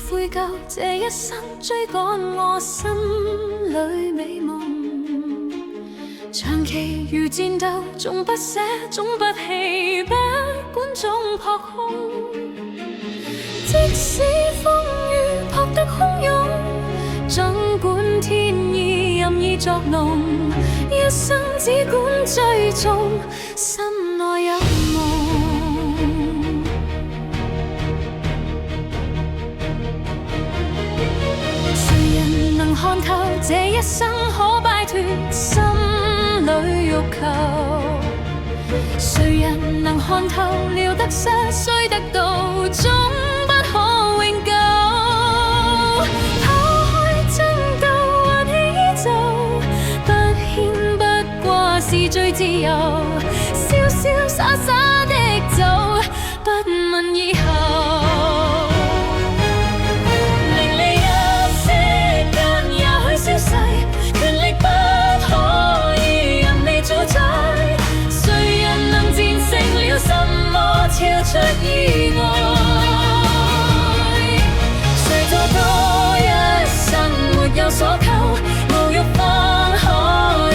悔疚，這一生追趕我心裏美夢，長期如戰鬥，總不捨，總不棄，不管總撲空。即使風雨撲得洶湧，儘管天意任意作弄，一生只管追蹤，心內有夢。誰人能看透這一生可擺脫心裏欲求？誰人能看透了得失，須得到終不可永久？拋開爭鬥，還氣依舊，不牽不掛是最自由，瀟瀟灑灑的走，不問以後。超出意外，誰做多一生沒有所求，無欲放可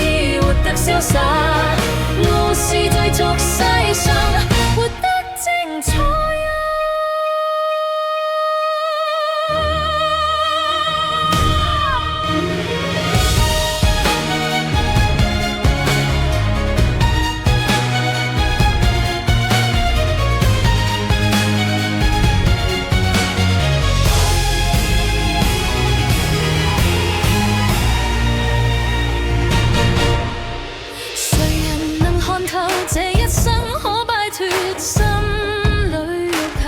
以活得瀟灑，傲視在俗世上活得精彩。這一生可擺脫心裏欲求，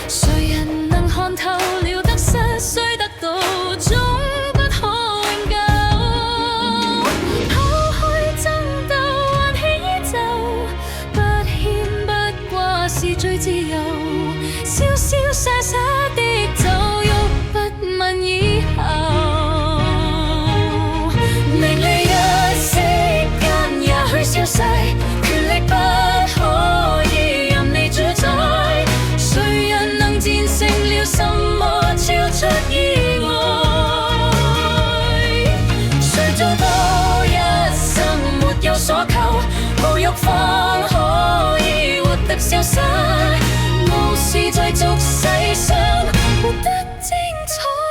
誰人能看透了得失，須得到終不可永久。拋開爭鬥，還氣依舊，不牽不掛是最自由，瀟瀟灑灑的走，欲不問以後。權力不可以任你主宰，誰人能戰勝了什麼超出意外？誰做多一生沒有所求，無欲放可以活得瀟灑，傲視在俗世上活得精彩。